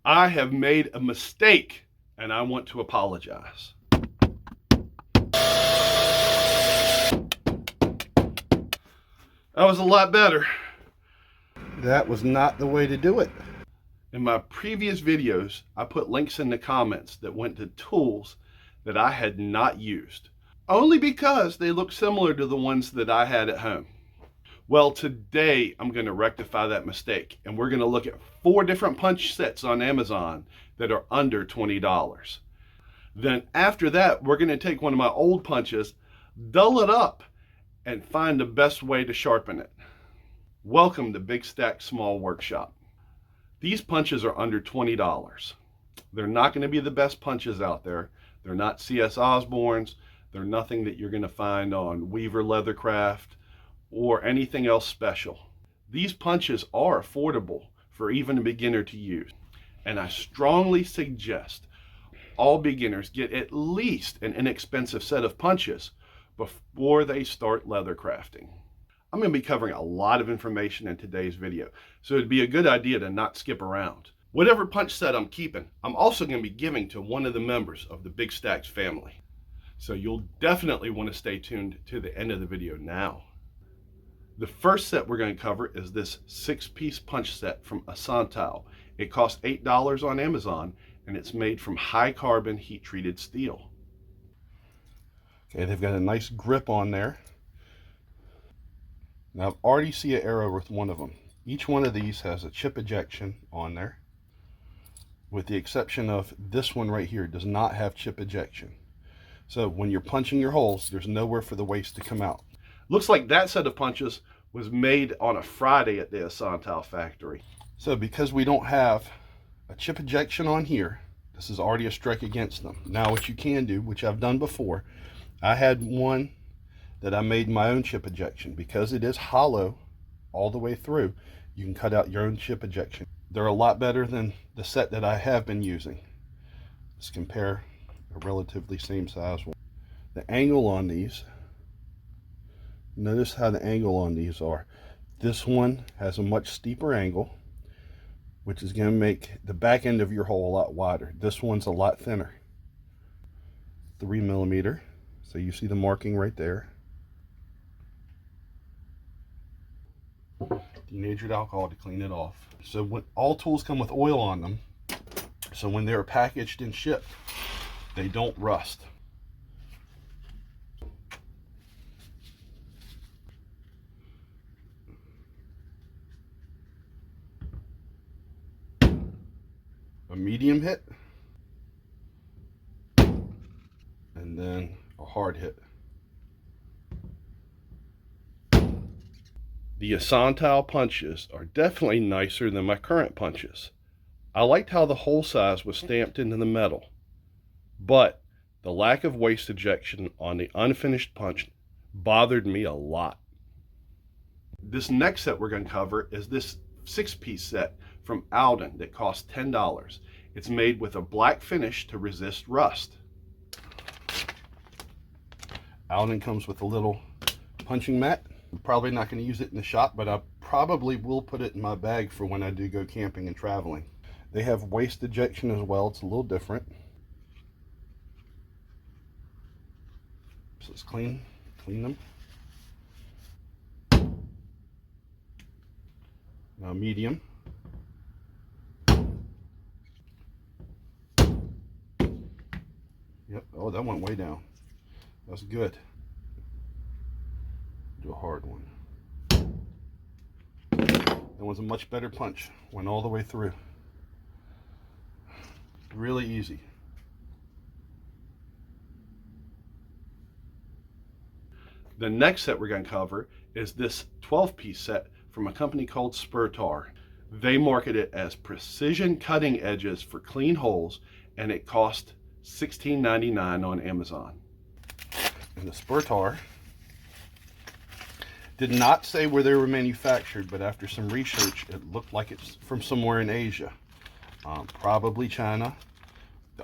I have made a mistake and I want to apologize. That was a lot better. That was not the way to do it. In my previous videos, I put links in the comments that went to tools that I had not used, only because they look similar to the ones that I had at home. Well, today I'm going to rectify that mistake, and we're going to look at 4 different punch sets on Amazon that are under $20. Then after that, we're going to take one of my old punches, dull it up, and find the best way to sharpen it. Welcome to Big Stack Small Workshop. These punches are under $20. They're not going to be the best punches out there. They're not C.S. Osborne's. They're nothing that you're going to find on Weaver Leathercraft or anything else special. These punches are affordable for even a beginner to use. And I strongly suggest all beginners get at least an inexpensive set of punches before they start leathercrafting. I'm going to be covering a lot of information in today's video, so it'd be a good idea to not skip around. Whatever punch set I'm keeping, I'm also going to be giving to one of the members of the Big Stacks family. So you'll definitely want to stay tuned to the end of the video now. The first set we're going to cover is this 6-piece punch set from Asantao. It costs $8 on Amazon, and it's made from high carbon heat treated steel. Okay, they've got a nice grip on there. Now I've already see an arrow with one of them. Each one of these has a chip ejection on there, with the exception of this one right here does not have chip ejection. So when you're punching your holes, there's nowhere for the waste to come out. Looks like that set of punches was made on a Friday at the Asantao factory. So because we don't have a chip ejection on here, this is already a strike against them. Now what you can do, which I've done before, I had one that I made my own chip ejection. Because it is hollow all the way through, you can cut out your own chip ejection. They're a lot better than the set that I have been using. Let's compare a relatively same size one. The angle on these, notice how the angle on these are. This one has a much steeper angle, which is going to make the back end of your hole a lot wider. This one's a lot thinner. 3 millimeter. So you see the marking right there. Denatured alcohol to clean it off. So when all tools come with oil on them, so when they're packaged and shipped, they don't rust. A medium hit, and then a hard hit. The Asantao punches are definitely nicer than my current punches. I liked how the hole size was stamped into the metal, but the lack of waste ejection on the unfinished punch bothered me a lot. This next set we're going to cover is this 6-piece set from Owden that costs $10. It's made with a black finish to resist rust. Owden comes with a little punching mat. I'm probably not going to use it in the shop, but I probably will put it in my bag for when I do go camping and traveling. They have waste ejection as well. It's a little different. So let's clean them. Now medium. Yep. Oh, that went way down. That's good. Do a hard one. That one's a much better punch. Went all the way through. Really easy. The next set we're going to cover is this 12-piece set from a company called Spurtar. They market it as precision cutting edges for clean holes, and it cost $16.99 on Amazon. And the Spurtar did not say where they were manufactured, but after some research, it looked like it's from somewhere in Asia. Probably China.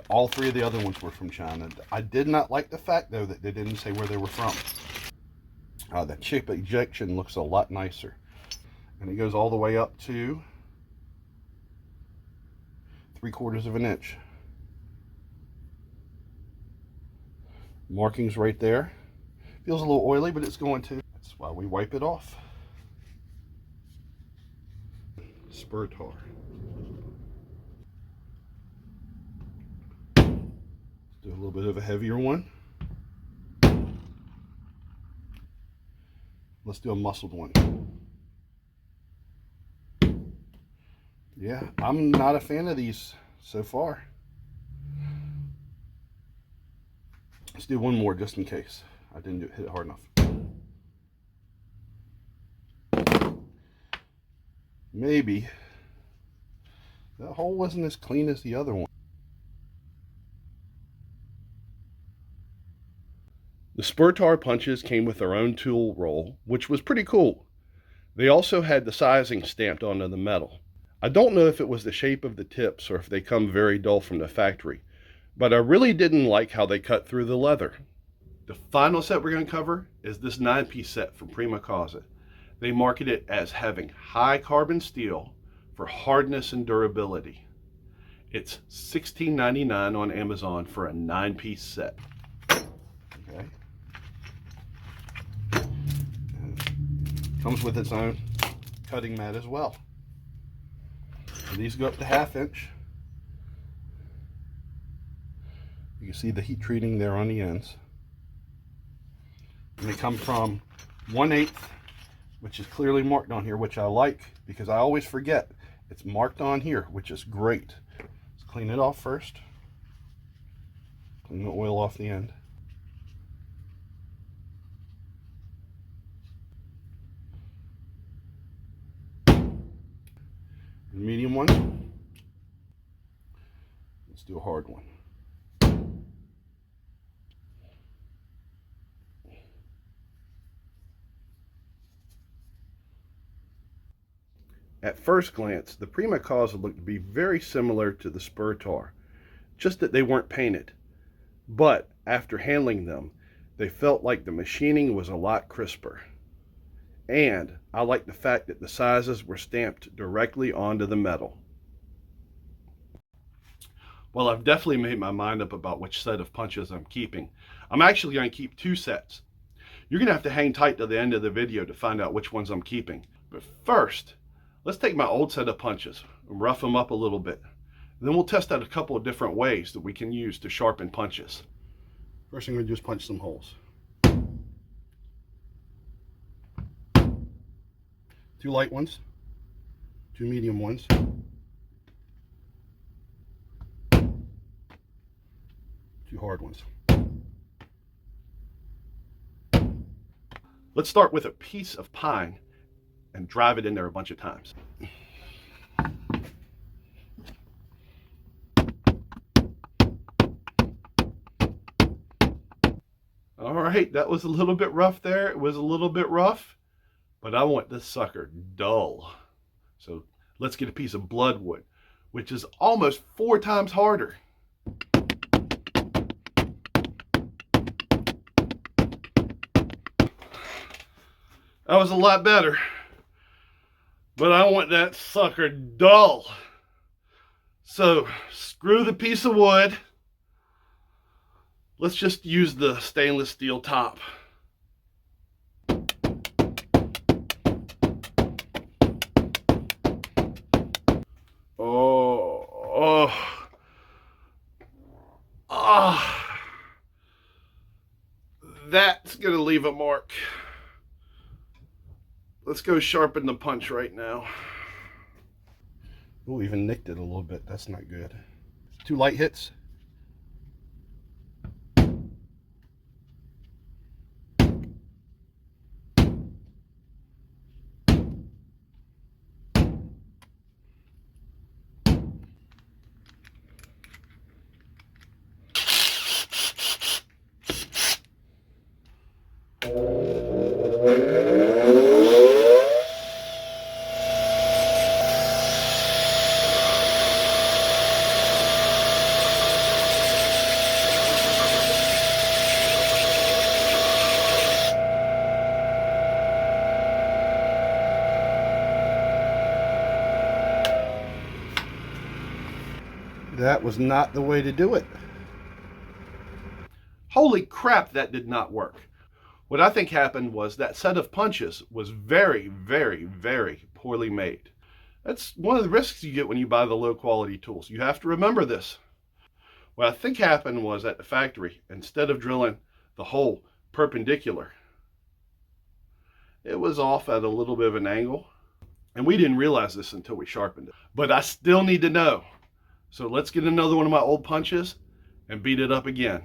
All 3 of the other ones were from China. I did not like the fact, though, that they didn't say where they were from. The chip ejection looks a lot nicer. And it goes all the way up to 3/4 of an inch. Markings right there. Feels a little oily, but it's going to. That's why we wipe it off. Spurtar. Do a little bit of a heavier one. Let's do a muscled one. Yeah, I'm not a fan of these so far. Let's do one more just in case I didn't hit it hard enough. Maybe that hole wasn't as clean as the other one. The Spurtar punches came with their own tool roll, which was pretty cool. They also had the sizing stamped onto the metal. I don't know if it was the shape of the tips or if they come very dull from the factory, but I really didn't like how they cut through the leather. The final set we're going to cover is this 9-piece set from Prima. They market it as having high carbon steel for hardness and durability. It's $16.99 on Amazon for a 9-piece set. Okay. Comes with its own cutting mat as well. So these go up to 1/2 inch. You can see the heat treating there on the ends. And they come from 1/8, which is clearly marked on here, which I like because I always forget it's marked on here, which is great. Let's clean it off first. Clean the oil off the end. The medium one. Let's do a hard one. At first glance, the Prima looked to be very similar to the Spurtar, just that they weren't painted. But after handling them, they felt like the machining was a lot crisper. And I like the fact that the sizes were stamped directly onto the metal. Well, I've definitely made my mind up about which set of punches I'm keeping. I'm actually going to keep 2 sets. You're going to have to hang tight to the end of the video to find out which ones I'm keeping. But first, let's take my old set of punches and rough them up a little bit. And then we'll test out a couple of different ways that we can use to sharpen punches. First thing we're going to do is punch some holes. 2 light ones, 2 medium ones, 2 hard ones. Let's start with a piece of pine and drive it in there a bunch of times. All right, that was a little bit rough there. It was a little bit rough, but I want this sucker dull. So let's get a piece of bloodwood, which is almost 4 times harder. That was a lot better, but I want that sucker dull. So screw the piece of wood. Let's just use the stainless steel top. That's gonna leave a mark. Let's go sharpen the punch right now. Oh, even nicked it a little bit. That's not good. 2 light hits. That was not the way to do it. Holy crap, that did not work. What I think happened was that set of punches was very, very, very poorly made. That's one of the risks you get when you buy the low quality tools. You have to remember this. What I think happened was at the factory, instead of drilling the hole perpendicular, it was off at a little bit of an angle. And we didn't realize this until we sharpened it. But I still need to know. So let's get another one of my old punches and beat it up again.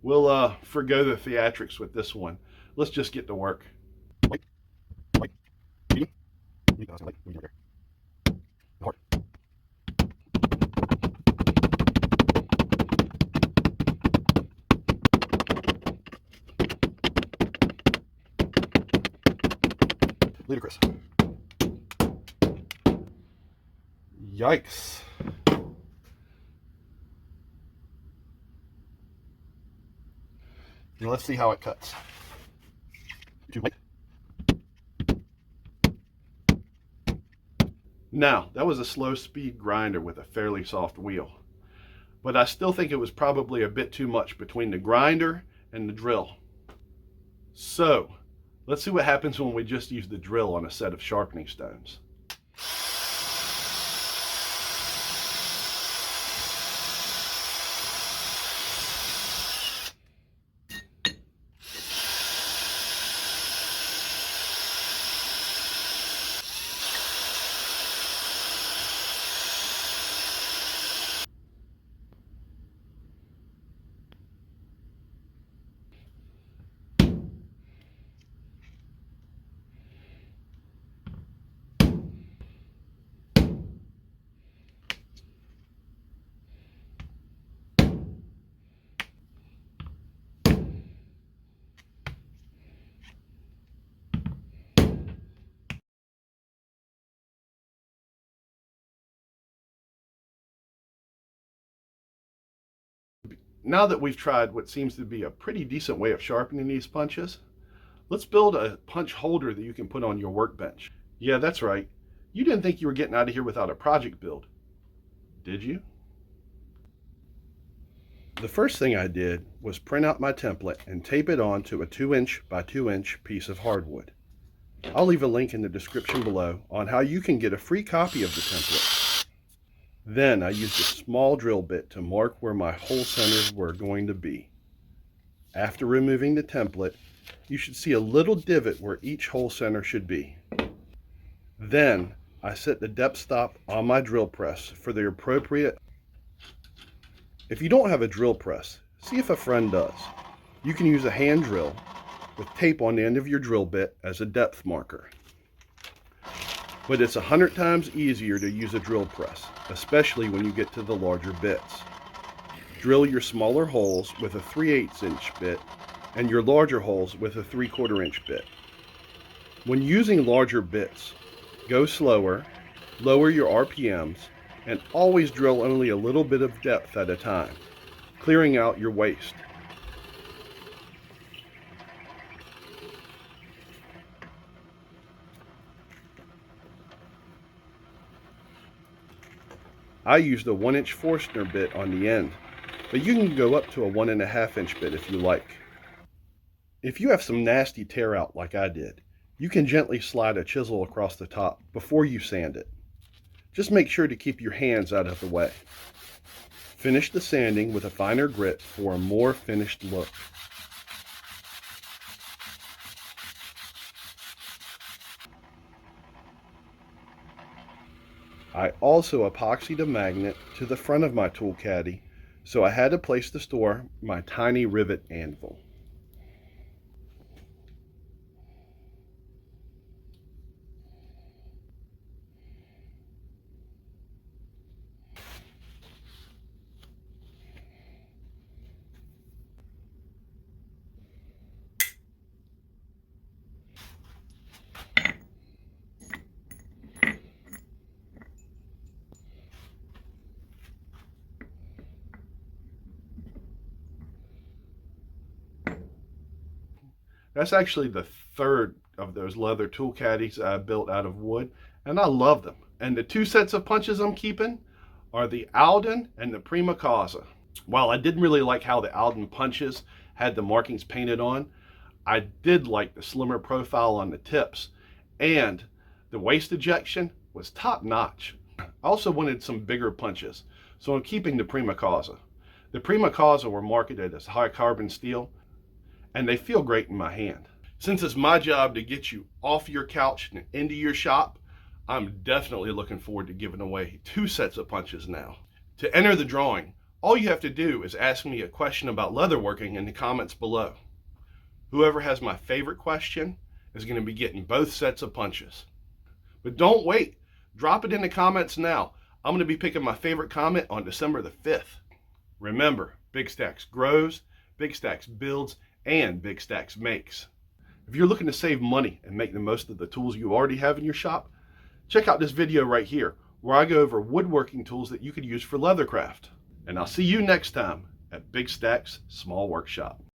We'll forgo the theatrics with this one. Let's just get to work. Ludicrous. Yikes. Now let's see how it cuts. Now, that was a slow speed grinder with a fairly soft wheel. But I still think it was probably a bit too much between the grinder and the drill. So, let's see what happens when we just use the drill on a set of sharpening stones. Now that we've tried what seems to be a pretty decent way of sharpening these punches, let's build a punch holder that you can put on your workbench. Yeah, that's right. You didn't think you were getting out of here without a project build, did you? The first thing I did was print out my template and tape it onto a 2" by 2" piece of hardwood. I'll leave a link in the description below on how you can get a free copy of the template. Then I used a small drill bit to mark where my hole centers were going to be. After removing the template, you should see a little divot where each hole center should be. Then I set the depth stop on my drill press for the appropriate. If you don't have a drill press, see if a friend does. You can use a hand drill with tape on the end of your drill bit as a depth marker. But it's 100 times easier to use a drill press, especially when you get to the larger bits. Drill your smaller holes with a 3/8 inch bit and your larger holes with a 3/4 inch bit. When using larger bits, go slower, lower your RPMs, and always drill only a little bit of depth at a time, clearing out your waste. I used a 1" Forstner bit on the end, but you can go up to a 1½ inch bit if you like. If you have some nasty tear out like I did, you can gently slide a chisel across the top before you sand it. Just make sure to keep your hands out of the way. Finish the sanding with a finer grit for a more finished look. I also epoxied a magnet to the front of my tool caddy, so I had a place to store my tiny rivet anvil. That's actually the third of those leather tool caddies I built out of wood, and I love them. And the 2 sets of punches I'm keeping are the Owden and the Prima. While I didn't really like how the Owden punches had the markings painted on, I did like the slimmer profile on the tips, and the waste ejection was top notch. I also wanted some bigger punches, so I'm keeping the Prima. The Prima were marketed as high carbon steel, and they feel great in my hand. Since it's my job to get you off your couch and into your shop, I'm definitely looking forward to giving away 2 sets of punches now. To enter the drawing, all you have to do is ask me a question about leatherworking in the comments below. Whoever has my favorite question is going to be getting both sets of punches. But don't wait. Drop it in the comments now. I'm going to be picking my favorite comment on December the 5th. Remember, Big Stacks grows, Big Stacks builds, and Big Stacks makes. If you're looking to save money and make the most of the tools you already have in your shop, check out this video right here, where I go over woodworking tools that you could use for Leathercraft. And I'll see you next time at Big Stacks Small Workshop.